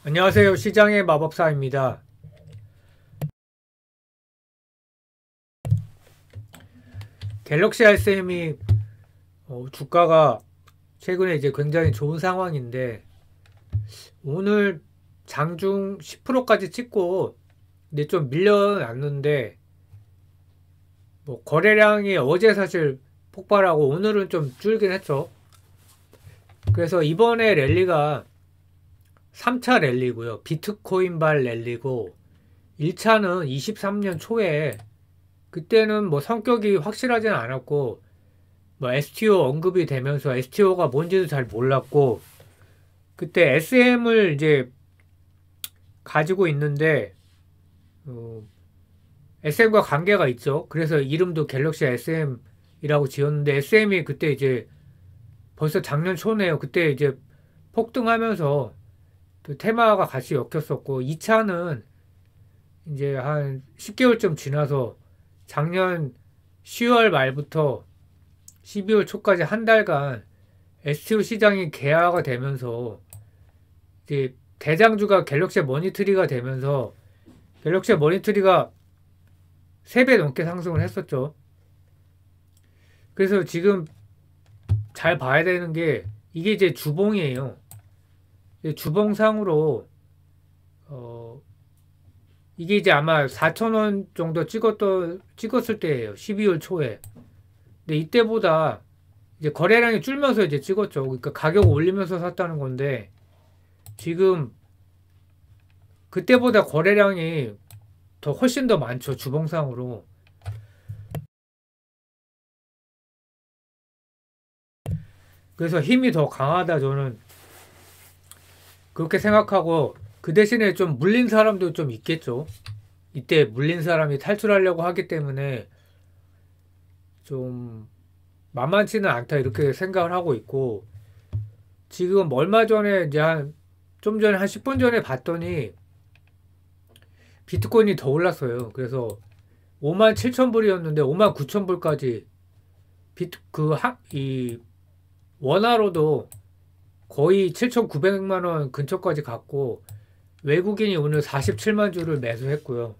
안녕하세요. 시장의 마법사입니다. 갤럭시 RCM이 주가가 최근에 이제 굉장히 좋은 상황인데 오늘 장중 10%까지 찍고 근데 좀 밀려났는데 뭐 거래량이 어제 사실 폭발하고 오늘은 좀 줄긴 했죠. 그래서 이번에 랠리가 3차 랠리고요. 비트코인발 랠리고 1차는 23년 초에 그때는 뭐 성격이 확실하진 않았고 뭐 STO 언급이 되면서 STO가 뭔지도 잘 몰랐고 그때 SM을 이제 가지고 있는데 SM과 관계가 있죠. 그래서 이름도 갤럭시 SM이라고 지었는데 SM이 그때 이제 벌써 작년 초네요. 그때 이제 폭등하면서 또 테마가 같이 엮였었고 2차는 이제 한 10개월쯤 지나서 작년 10월 말부터 12월 초까지 한 달간 STO 시장이 개화가 되면서 이제 대장주가 갤럭시 머니트리가 되면서 갤럭시 머니트리가 3배 넘게 상승을 했었죠. 그래서 지금 잘 봐야 되는 게 이게 이제 주봉이에요. 주봉상으로 이게 이제 아마 4,000원 정도 찍었을 때예요. 12월 초에. 근데 이때보다 이제 거래량이 줄면서 이제 찍었죠. 그러니까 가격 올리면서 샀다는 건데 지금 그때보다 거래량이 더 훨씬 더 많죠. 주봉상으로. 그래서 힘이 더 강하다 저는 그렇게 생각하고 그 대신에 좀 물린 사람도 좀 있겠죠. 이때 물린 사람이 탈출하려고 하기 때문에 좀 만만치는 않다 이렇게 생각을 하고 있고 지금 얼마 전에 이제 좀 전에 한 10분 전에 봤더니 비트코인이 더 올랐어요. 그래서 57,000불이었는데 59,000불까지 이 원화로도 거의 7,900만 원 근처까지 갔고 외국인이 오늘 47만 주를 매수했고요.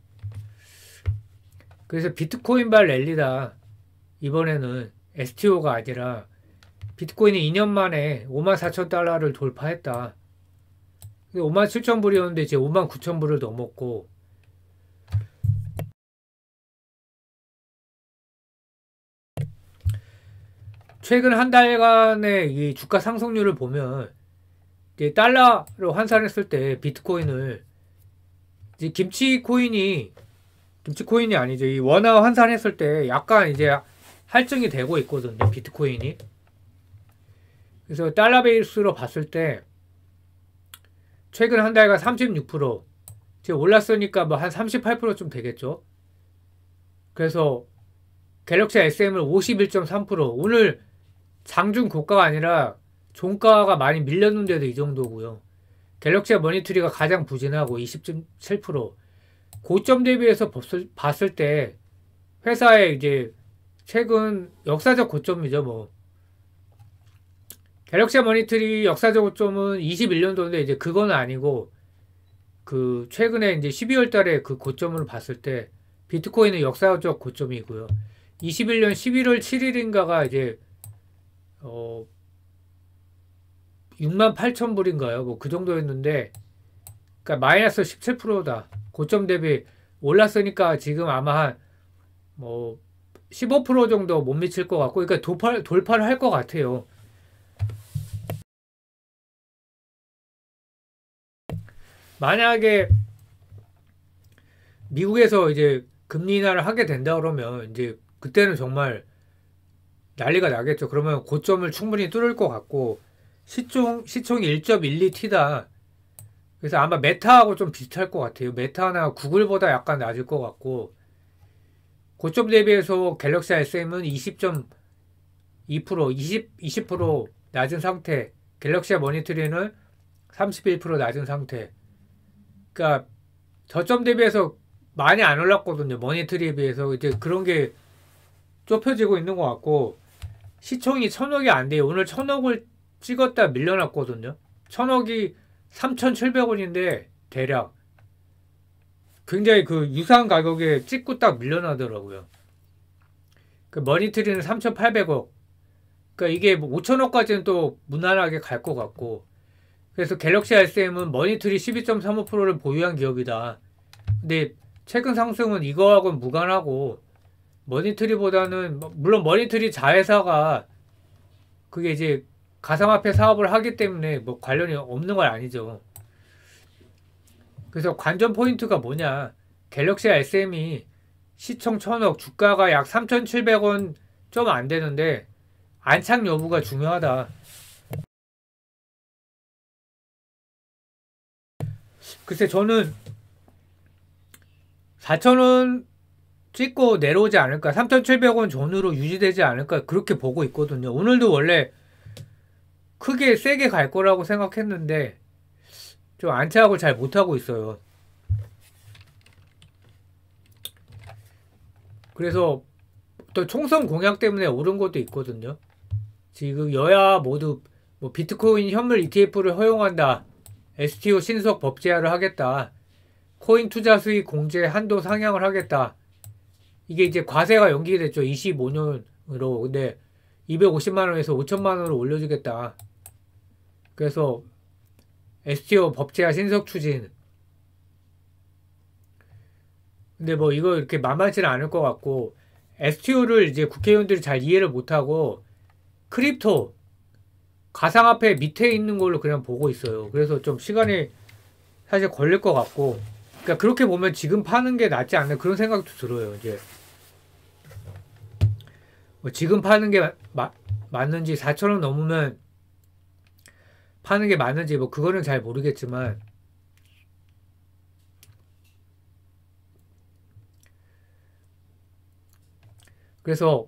그래서 비트코인발 랠리다. 이번에는 STO가 아니라 비트코인이 2년 만에 54,000달러를 돌파했다. 57,000불이었는데 이제 59,000불을 넘었고 최근 한 달간의 이 주가 상승률을 보면 이제 달러로 환산했을 때 비트코인을 이제 김치코인이 아니죠. 이 원화 환산했을 때 약간 이제 할증이 되고 있거든요. 비트코인이. 그래서 달러 베이스로 봤을 때 최근 한 달간 36% 지금 올랐으니까 뭐 한 38%좀 되겠죠. 그래서 갤럭시 SM을 51.3% 오늘 장중 고가가 아니라 종가가 많이 밀렸는데도 이 정도고요. 갤럭시 머니터리가 가장 부진하고 20.7% 고점 대비해서 봤을 때 회사의 이제 최근 역사적 고점이죠. 뭐 갤럭시 머니터리 역사적 고점은 21년도인데 이제 그건 아니고 그 최근에 이제 12월 달에 그 고점을 봤을 때 비트코인은 역사적 고점이고요. 21년 11월 7일인가가 이제 68,000불인가요? 뭐 그 정도였는데 그러니까 마이너스 17%다. 고점 대비 올랐으니까 지금 아마 한 뭐 15% 정도 못 미칠 것 같고 그러니까 돌파를 할 것 같아요. 만약에 미국에서 이제 금리 인하를 하게 된다 그러면 이제 그때는 정말 난리가 나겠죠. 그러면 고점을 충분히 뚫을 것 같고 시총이 1.12T다. 그래서 아마 메타하고 좀 비슷할 것 같아요. 메타나 구글보다 약간 낮을 것 같고 고점 대비해서 갤럭시 SM은 20.2% 20% 낮은 상태 갤럭시 머니터리는 31% 낮은 상태 그러니까 저점 대비해서 많이 안 올랐거든요. 머니터리에 비해서 이제 그런 게 좁혀지고 있는 것 같고 시총이 1,000억이 안 돼요. 오늘 1,000억을 찍었다 밀려났거든요. 1,000억이 3,700원인데 대략 굉장히 그 유사한 가격에 찍고 딱 밀려나더라고요. 그 머니트리는 3,800억. 그러니까 이게 뭐 5천억까지는 또 무난하게 갈 것 같고. 그래서 갤럭시 SM은 머니트리 12.35%를 보유한 기업이다. 근데 최근 상승은 이거하고는 무관하고, 머니트리보다는 물론 머니트리 자회사가 그게 이제 가상화폐 사업을 하기 때문에 뭐 관련이 없는 건 아니죠. 그래서 관전 포인트가 뭐냐? 갤럭시 SM이 시총 1,000억, 주가가 약 3,700원 좀 안 되는데 안착 여부가 중요하다. 글쎄 저는 4,000원 찍고 내려오지 않을까, 3,700원 전후로 유지되지 않을까 그렇게 보고 있거든요. 오늘도 원래 크게 세게 갈 거라고 생각했는데 좀 안착을 잘 못하고 있어요. 그래서 또 총선 공약 때문에 오른 것도 있거든요. 지금 여야 모두 뭐 비트코인 현물 ETF를 허용한다, STO 신속 법제화를 하겠다, 코인 투자 수익 공제 한도 상향을 하겠다. 이게 이제 과세가 연기됐죠. 25년으로. 근데 250만원에서 5천만원으로 올려주겠다. 그래서 STO 법제화 신속 추진. 근데 뭐 이거 이렇게 만만치는 않을 것 같고, STO를 이제 국회의원들이 잘 이해를 못하고 크립토 가상화폐 밑에 있는 걸로 그냥 보고 있어요. 그래서 좀 시간이 사실 걸릴 것 같고, 그러니까 그렇게 보면 지금 파는 게 낫지 않나 그런 생각도 들어요. 이제 뭐 지금 파는 게 맞는지, 4,000원 넘으면 파는 게 맞는지 뭐 그거는 잘 모르겠지만, 그래서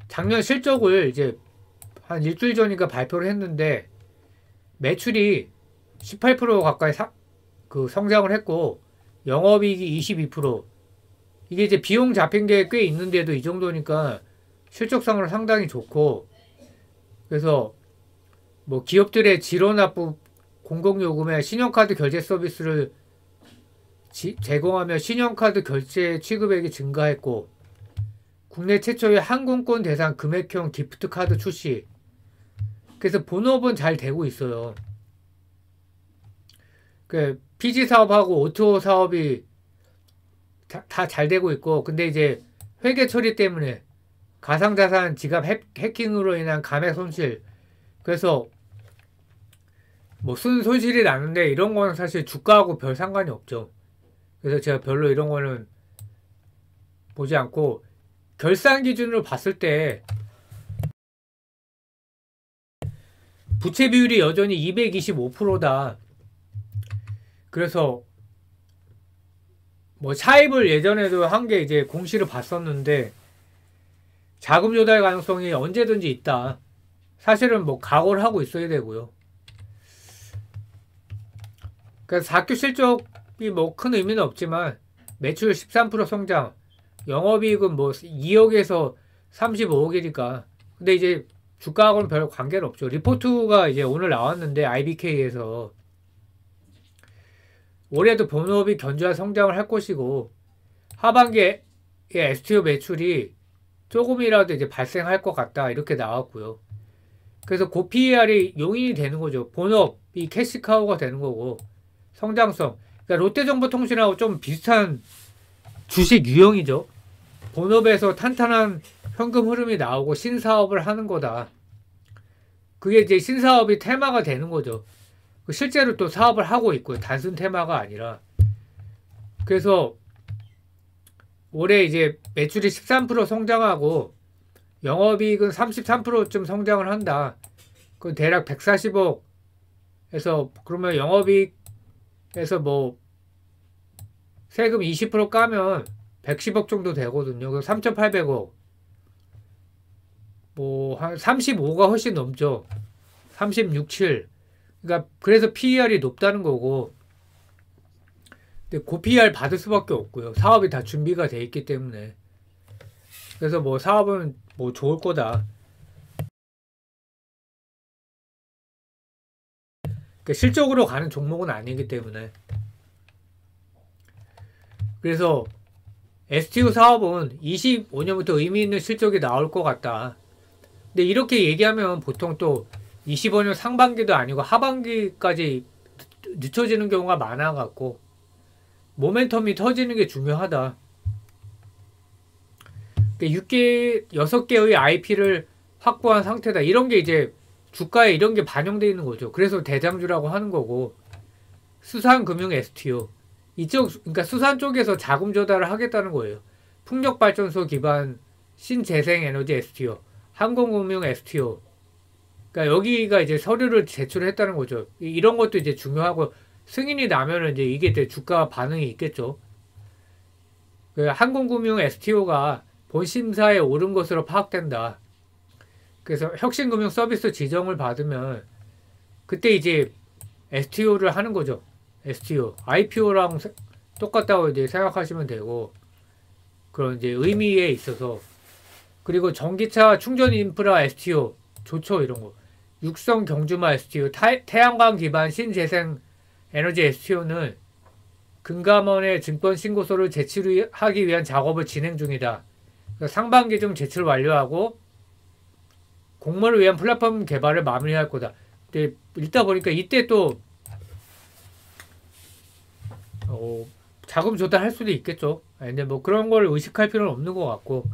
작년 실적을 이제 한 일주일 전인가 발표를 했는데 매출이 18% 가까이 성장을 했고 영업이익이 22%. 이게 이제 비용 잡힌 게 꽤 있는데도 이 정도니까 실적상으로 상당히 좋고, 그래서 뭐 기업들의 지로납부 공공요금에 신용카드 결제 서비스를 제공하며 신용카드 결제 취급액이 증가했고, 국내 최초의 항공권 대상 금액형 기프트 카드 출시. 그래서 본업은 잘 되고 있어요. 그 PG 사업하고 오토 사업이 다 잘 되고 있고, 근데 이제 회계 처리 때문에 가상자산 지갑 해킹으로 인한 감액 손실, 그래서 뭐 손실이 나는데 이런 거는 사실 주가하고 별 상관이 없죠. 그래서 제가 별로 이런 거는 보지 않고, 결산 기준으로 봤을 때 부채 비율이 여전히 225%다. 그래서 뭐 차입을 예전에도 한 게 이제 공시를 봤었는데 자금 조달 가능성이 언제든지 있다. 사실은 뭐 각오를 하고 있어야 되고요. 그래서 4큐 실적이 뭐 큰 의미는 없지만 매출 13% 성장, 영업이익은 뭐 2억에서 35억이니까. 근데 이제 주가하고는 별 관계는 없죠. 리포트가 이제 오늘 나왔는데 IBK에서 올해도 본업이 견조한 성장을 할 것이고 하반기에 STO 매출이 조금이라도 이제 발생할 것 같다 이렇게 나왔고요. 그래서 고 PER이 용인이 되는 거죠. 본업이 캐시카우가 되는 거고, 성장성. 그러니까 롯데정보통신하고 좀 비슷한 주식 유형이죠. 본업에서 탄탄한 현금 흐름이 나오고 신사업을 하는 거다. 그게 이제 신사업이 테마가 되는 거죠. 실제로 또 사업을 하고 있고요. 단순 테마가 아니라. 그래서 올해 이제 매출이 13% 성장하고 영업이익은 33%쯤 성장을 한다. 그 대략 140억에서, 그러면 영업이익에서 뭐 세금 20% 까면 110억 정도 되거든요. 그래서 3,800억. 뭐 한 35가 훨씬 넘죠. 36, 7. 그러니까 그래서 PER이 높다는 거고. 근데 고 PER 받을 수밖에 없고요. 사업이 다 준비가 돼 있기 때문에. 그래서 뭐 사업은 뭐 좋을 거다. 그러니까 실적으로 가는 종목은 아니기 때문에. 그래서 STO 사업은 25년부터 의미 있는 실적이 나올 것 같다. 근데 이렇게 얘기하면 보통 또 25년 상반기도 아니고 하반기까지 늦춰지는 경우가 많아갖고 모멘텀이 터지는 게 중요하다. 6개의 IP를 확보한 상태다. 이런 게 이제 주가에 이런 게 반영되어 있는 거죠. 그래서 대장주라고 하는 거고, 수산금융 STO 이쪽, 그러니까 수산 쪽에서 자금 조달을 하겠다는 거예요. 풍력발전소 기반 신재생에너지 STO, 항공금융 STO. 그러니까 여기가 이제 서류를 제출했다는 거죠. 이런 것도 이제 중요하고, 승인이 나면은 이제 이게 이제 주가 반응이 있겠죠. 그 항공금융 STO가 본심사에 오른 것으로 파악된다. 그래서 혁신금융 서비스 지정을 받으면 그때 이제 STO를 하는 거죠. STO. IPO랑 똑같다고 이제 생각하시면 되고, 그런 이제 의미에 있어서. 그리고 전기차 충전 인프라 STO 좋죠, 이런 거. 육성 경주마 STO, 태양광 기반 신재생 에너지 STO는 금감원에 증권 신고서를 제출하기 위한 작업을 진행 중이다. 상반기 중 제출 완료하고 공모를 위한 플랫폼 개발을 마무리할 거다. 근데 읽다 보니까 이때 또 자금 조달할 수도 있겠죠. 근데 뭐 그런 걸 의식할 필요는 없는 것 같고.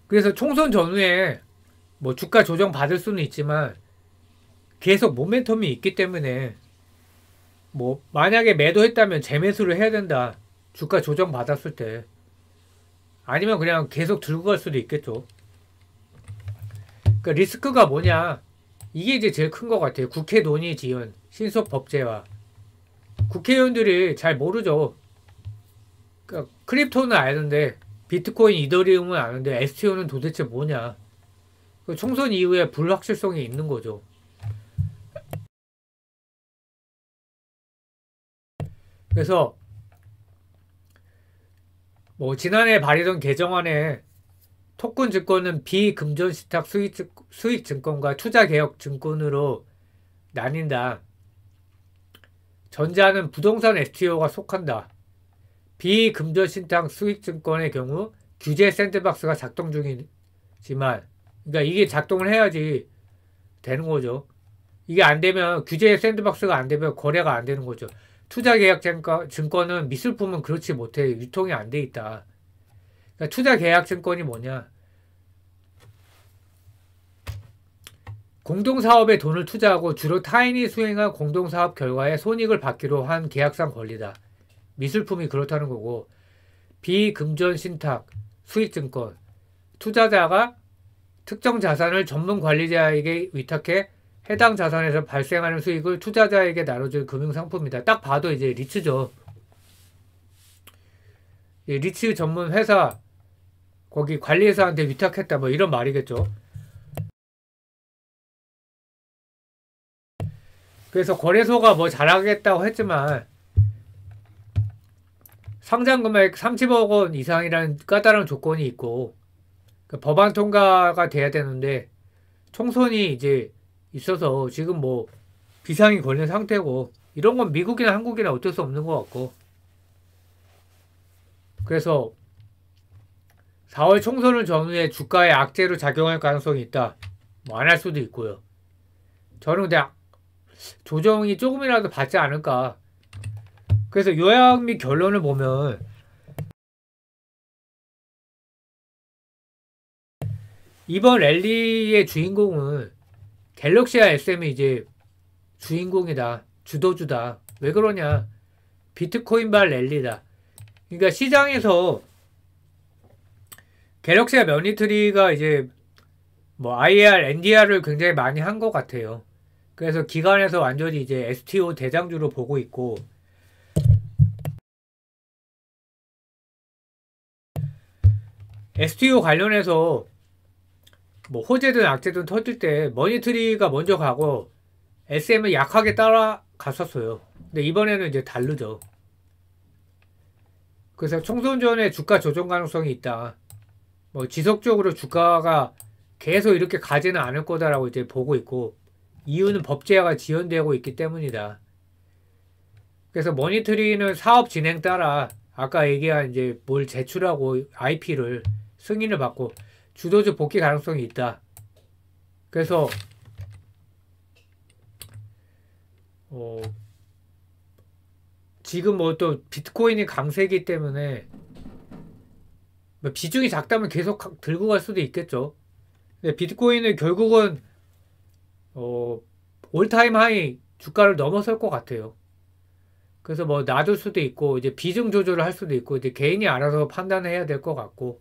그래서 총선 전후에 뭐 주가 조정 받을 수는 있지만 계속 모멘텀이 있기 때문에 뭐 만약에 매도했다면 재매수를 해야 된다. 주가 조정 받았을 때. 아니면 그냥 계속 들고 갈 수도 있겠죠. 그러니까 리스크가 뭐냐. 이게 이제 제일 큰 것 같아요. 국회 논의 지연, 신속 법제화. 국회의원들이 잘 모르죠. 그러니까 크립토는 아는데 비트코인, 이더리움은 아는데 STO는 도대체 뭐냐. 총선 이후에 불확실성이 있는 거죠. 그래서 뭐 지난해 발의된 개정안에 토큰 증권은 비금전 시탁 수익 증권과 투자 개혁 증권으로 나뉜다. 전자는 부동산 STO가 속한다. 비금전 신탁 수익 증권의 경우 규제 샌드박스가 작동 중이지만, 그러니까 이게 작동을 해야지 되는 거죠. 이게 안 되면, 규제 샌드박스가 안 되면 거래가 안 되는 거죠. 투자 계약 증권은 미술품은 그렇지 못해. 유통이 안 돼 있다. 그러니까 투자 계약 증권이 뭐냐? 공동사업에 돈을 투자하고 주로 타인이 수행한 공동사업 결과에 손익을 받기로 한 계약상 권리다. 미술품이 그렇다는 거고, 비금전 신탁 수익증권, 투자자가 특정 자산을 전문 관리자에게 위탁해 해당 자산에서 발생하는 수익을 투자자에게 나눠줄 금융상품이다. 딱 봐도 이제 리츠죠. 리츠 전문 회사, 거기 관리회사한테 위탁했다. 뭐 이런 말이겠죠. 그래서 거래소가 뭐 잘하겠다고 했지만 상장 금액 30억 원 이상이라는 까다로운 조건이 있고, 그 법안 통과가 돼야 되는데 총선이 이제 있어서 지금 뭐 비상이 걸린 상태고, 이런 건 미국이나 한국이나 어쩔 수 없는 것 같고. 그래서 4월 총선을 전후에 주가에 악재로 작용할 가능성이 있다. 뭐 안 할 수도 있고요. 저는 근데 조정이 조금이라도 받지 않을까. 그래서 요약 및 결론을 보면 이번 랠리의 주인공은 갤럭시와 SM이 이제 주인공이다. 주도주다. 왜 그러냐. 비트코인발 랠리다. 그러니까 시장에서 갤럭시와 머니트리가 이제 뭐 IR, NDR을 굉장히 많이 한 것 같아요. 그래서 기관에서 완전히 이제 STO 대장주로 보고 있고, STO 관련해서 뭐 호재든 악재든 터질 때 머니트리가 먼저 가고 SM을 약하게 따라갔었어요. 근데 이번에는 이제 다르죠. 그래서 총선 전에 주가 조정 가능성이 있다. 뭐 지속적으로 주가가 계속 이렇게 가지는 않을 거다라고 이제 보고 있고, 이유는 법제화가 지연되고 있기 때문이다. 그래서 모니터링은 사업 진행 따라 아까 얘기한 이제 뭘 제출하고 IP를 승인을 받고 주도주 복귀 가능성이 있다. 그래서 지금 뭐 또 비트코인이 강세기 때문에 뭐 비중이 작다면 계속 들고 갈 수도 있겠죠. 근데 비트코인은 결국은 올타임 하이 주가를 넘어설 것 같아요. 그래서 뭐 놔둘 수도 있고 이제 비중 조절을 할 수도 있고 이제 개인이 알아서 판단해야 될 것 같고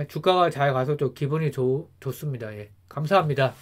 주가가 잘 가서 좀 기분이 좋습니다. 예. 감사합니다.